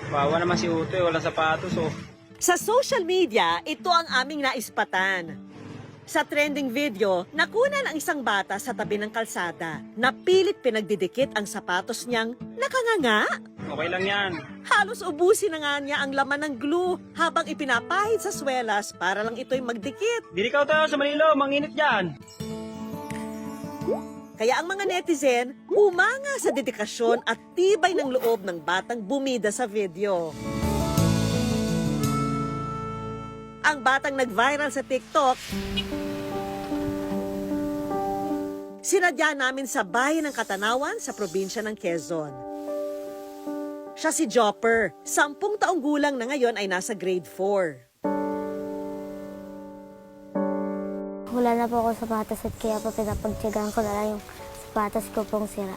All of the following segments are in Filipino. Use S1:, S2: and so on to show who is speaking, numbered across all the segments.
S1: Bawa naman si Utoy, walang sapatos oh.
S2: Sa social media, ito ang aming naispatan. Sa trending video, nakunan ang isang bata sa tabi ng kalsada na pilit pinagdidikit ang sapatos niyang nakanganga.
S1: Okay lang yan.
S2: Halos ubusin na nga niya ang laman ng glue habang ipinapahid sa swelas para lang ito'y magdikit.
S1: Dirikaw tayo sa Manilo, manginit yan.
S2: Kaya ang mga netizen, umanga sa dedikasyon at tibay ng loob ng batang bumida sa video. Ang batang nag-viral sa TikTok, sinadya namin sa bayan ng Katanawan sa probinsya ng Quezon. Siya si Jopper, 10 taong gulang na ngayon ay nasa grade 4.
S3: Wala na po ako sapatos at kaya po pinapagtyagaan ko na lang yung sapatos ko pong sira.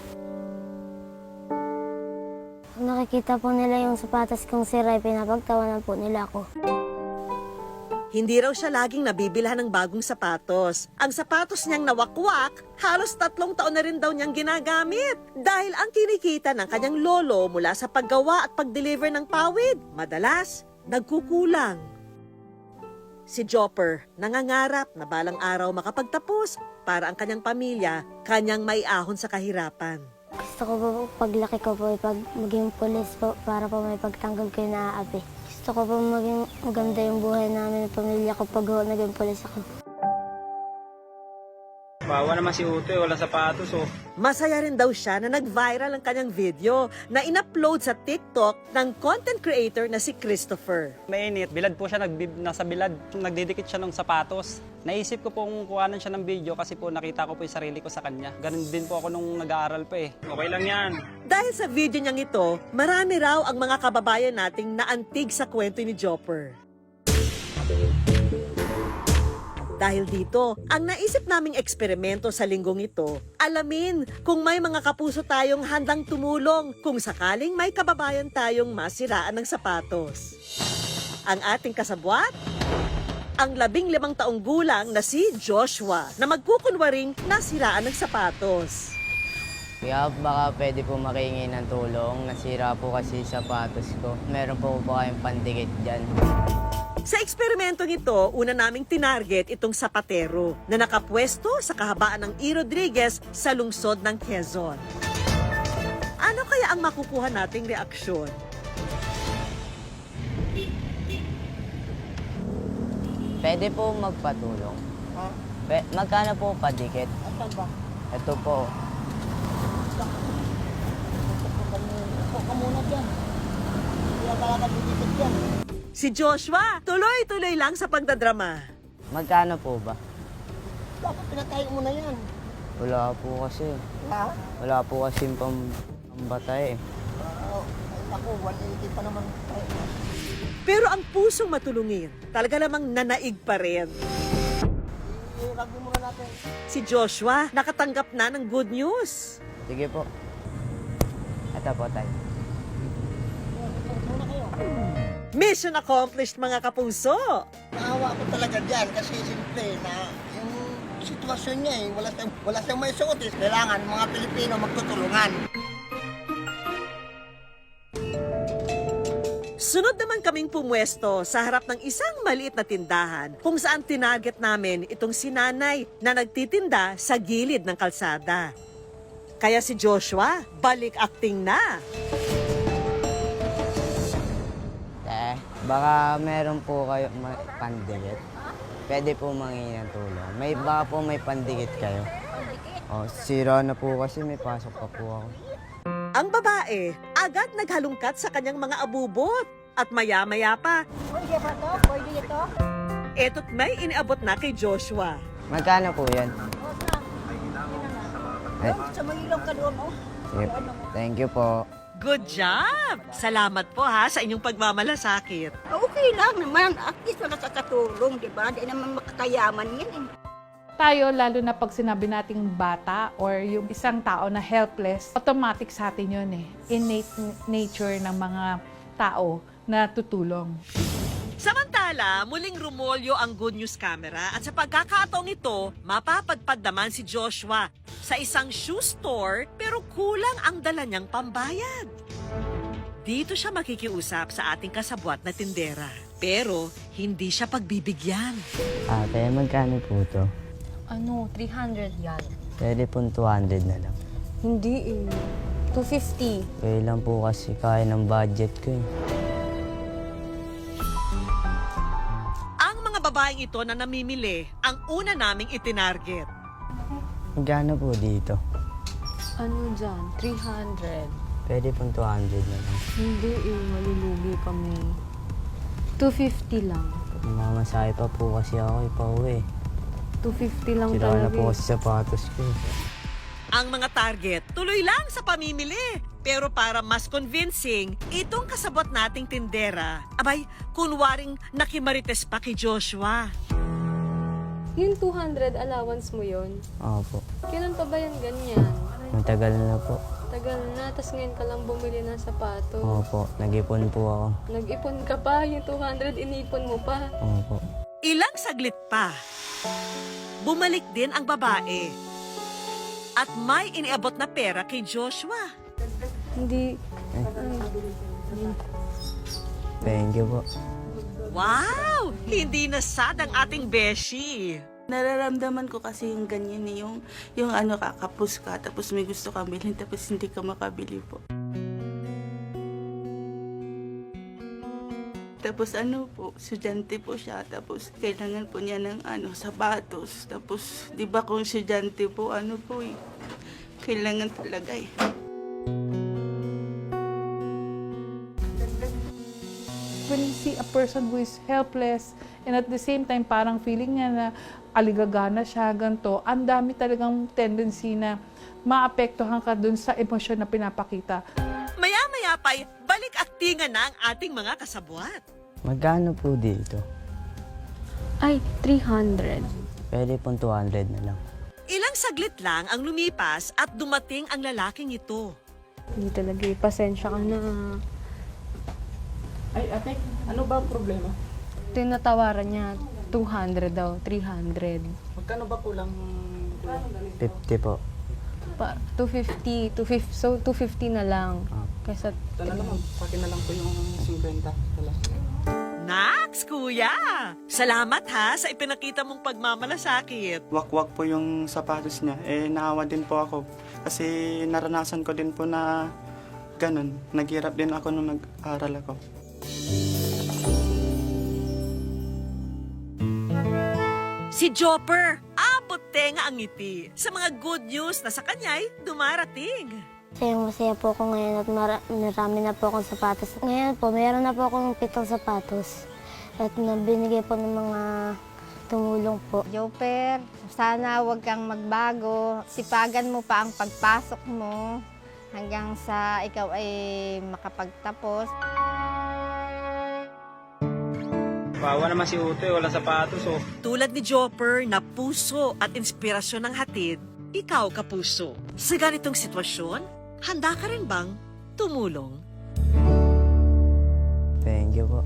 S3: Kung nakikita po nila yung sapatos kong sira, pinapagtawanan po nila ako.
S2: Hindi raw siya laging nabibilhan ng bagong sapatos. Ang sapatos niyang nawakwak, halos 3 taon na rin daw niyang ginagamit. Dahil ang kinikita ng kanyang lolo mula sa paggawa at pag-deliver ng pawid, madalas nagkukulang. Si Jopper nangangarap na balang araw makapagtapos para ang kanyang pamilya kanyang maiahon sa kahirapan.
S3: Gusto ko po paglaki ko po maging pulis po para po may pagtanggol ko yung naaapi. Gusto ko po maging maganda yung buhay namin ng pamilya ko pag naging pulis ako.
S1: Bawa naman si Utoy, walang sapatos oh.
S2: Masaya rin daw siya na nag-viral ang kanyang video na in-upload sa TikTok ng content creator na si Christopher.
S4: Mainit, bilad po siya, nasa bilad, nagdidikit siya ng sapatos. Naisip ko pong kuhanan siya ng video kasi po nakita ko po yung sarili ko sa kanya. Ganun din po ako nung nag-aaral pa eh.
S1: Okay lang yan.
S2: Dahil sa video niyang ito, marami raw ang mga kababayan nating naantig sa kwento ni Jopper. Dahil dito, ang naisip naming eksperimento sa linggong ito, alamin kung may mga kapuso tayong handang tumulong kung sakaling may kababayan tayong masiraan ng sapatos. Ang ating kasabwat, ang 15 taong gulang na si Joshua na magkukunwaring nasiraan ng sapatos.
S5: Kaya baka pwede po makihingi ng tulong. Nasira po kasi sapatos ko. Meron po ba kayong pandikit dyan?
S2: Sa eksperimentong ito, una naming tinarget itong sapatero na nakapwesto sa kahabaan ng E. Rodriguez sa lungsod ng Quezon. Ano kaya ang makukuha nating reaksyon?
S5: Pwede po magpatulong. Magkano po padikit?
S6: Asan ba?
S5: Ito po.
S6: Huwag ka muna dyan. Kaya talaga didikit yan.
S2: Si Joshua, tuloy-tuloy lang sa pagdadrama.
S5: Magkano po ba?
S6: Dapat pinatayo mo na yan.
S5: Wala po kasi.
S6: Ha?
S5: Wala po kasi pambatay eh.
S6: Ako, 180 pa naman tayo.
S2: Pero ang pusong matulungin, talaga namang nanaig pa rin.
S6: I-rugby muna natin.
S2: Si Joshua, nakatanggap na ng good news.
S5: Sige po. Ito po tayo.
S6: Muna kayo.
S2: Mission accomplished, mga kapuso!
S6: Naawa ko talaga dyan kasi simple na yung sitwasyon niya eh. Wala siyang may suot eh. Kailangan mga Pilipino magtutulungan.
S2: Sunod naman kaming pumwesto sa harap ng isang maliit na tindahan kung saan tinarget namin itong sinanay na nagtitinda sa gilid ng kalsada. Kaya si Joshua, balik acting na.
S5: Baka meron po kayo pandikit. Pwede po mangingi ng tulong. Baka po may pandikit kayo. Oh, sira na po kasi may pasok pa po ako.
S2: Ang babae, agad naghalungkat sa kanyang mga abubot. At maya-maya pa,
S6: Pwede ba ito? Pwede ito?
S2: eto't may iniabot na kay Joshua.
S5: Magkano po yan? Eh,
S6: Sa Manilong ka doon, oh.
S5: sige. Thank you po.
S2: Good job! Salamat po ha sa inyong pagmamalasakit.
S6: Okay lang naman. At least wala kakatulong, di ba? Di naman makakayaman yan eh.
S7: Tayo, lalo na pag sinabi nating bata or yung isang tao na helpless, automatic sa atin yun eh. Innate nature ng mga tao na tutulong.
S2: Samantala, muling rumolyo ang Good News Camera at sa pagkakataong ito, mapapadpad naman si Joshua sa isang shoe store pero kulang ang dala niyang pambayad. Dito siya makikiusap sa ating kasabwat na tindera. Pero hindi siya pagbibigyan.
S5: Ate, magkano po to?
S8: 300 yan.
S5: Pwede po 200 na lang.
S8: Hindi eh. 250.
S5: Kaya lang po kasi kaya ng budget ko eh.
S2: Ang mga babaeng ito na namimili, ang una naming itinarget.
S5: Magkano po dito?
S8: Ano dyan? 300.
S5: Pwede po 200 na lang.
S8: Hindi eh. Malulugi kami. 250 lang.
S5: Mamasahe pa po kasi ako ipauwi.
S8: 250 lang
S5: Sira na
S8: talaga
S5: po
S8: eh.
S5: kasi sapatos ko.
S2: Ang mga target, tuloy lang sa pamimili. Pero para mas convincing, itong kasabot nating tindera, abay, kunwaring nakimarites pa kay Joshua.
S9: Yung 200 allowance mo yon.
S5: Opo.
S9: Kailan pa ba yan ganyan?
S5: Matagal na po.
S9: Tagal na, tas ngayon ka lang bumili ng sapato.
S5: Opo. Nag-ipon po ako.
S9: Nag-ipon ka pa, yung 200 inipon mo pa.
S5: Opo.
S2: Ilang saglit pa, bumalik din ang babae. At may iniabot na pera kay Joshua.
S9: Hindi,
S5: Thank you po.
S2: Wow! Hindi na sad ang ating beshi.
S10: Nararamdaman ko kasi yung ganyan eh, yung ano kakapos ka, tapos may gusto ka bilhin, tapos hindi ka makabili po. Tapos ano po, estudyante po siya, tapos kailangan po niya ng sapatos. Tapos, di ba kung estudyante po, kailangan talaga eh.
S7: When you see a person who is helpless and at the same time parang feeling niya na aligagana siya, ganito, ang dami talagang tendency na maapektuhan ka dun sa emosyon na pinapakita.
S2: Maya-maya pa'y balik aktingan na ang ating mga kasabwat.
S5: Magkano po dito?
S9: ay, 300.
S5: Pwede po 200 na lang.
S2: Ilang saglit lang ang lumipas at dumating ang lalaking ito.
S9: Hindi talaga eh, pasensya ka na.
S10: Ay, ate, ano ba ang problema?
S8: Tinatawaran niya 200 daw, 300.
S10: Magkano ba kulang?
S5: 50 po.
S8: 250, so 250 na lang.
S5: Ah.
S8: Kaysa
S10: Ito na lang, pakin na lang po yung 50.
S2: Naks, kuya! Salamat ha sa ipinakita mong pagmamalasakit.
S11: Wakwak po yung sapatos niya. Naawa din po ako. Kasi naranasan ko din po na ganun. Naghirap din ako nung nag-aral ako.
S2: Si Jopper, abot tenga ang ngiti sa mga good news na sa kanya'y dumarating.
S3: Masaya po ako ngayon at marami na po akong sapatos. Ngayon po, mayroon na po akong 7 sapatos. At binigay po ng mga tumulong po.
S12: Joper, sana huwag kang magbago. Sipagan mo pa ang pagpasok mo hanggang sa ikaw ay makapagtapos.
S1: Bawa naman si Utoy, wala sapatos oh.
S2: Tulad ni Jopper na puso at inspirasyon ng hatid, ikaw kapuso. Sa ganitong sitwasyon, handa ka rin bang tumulong?
S5: Thank you po.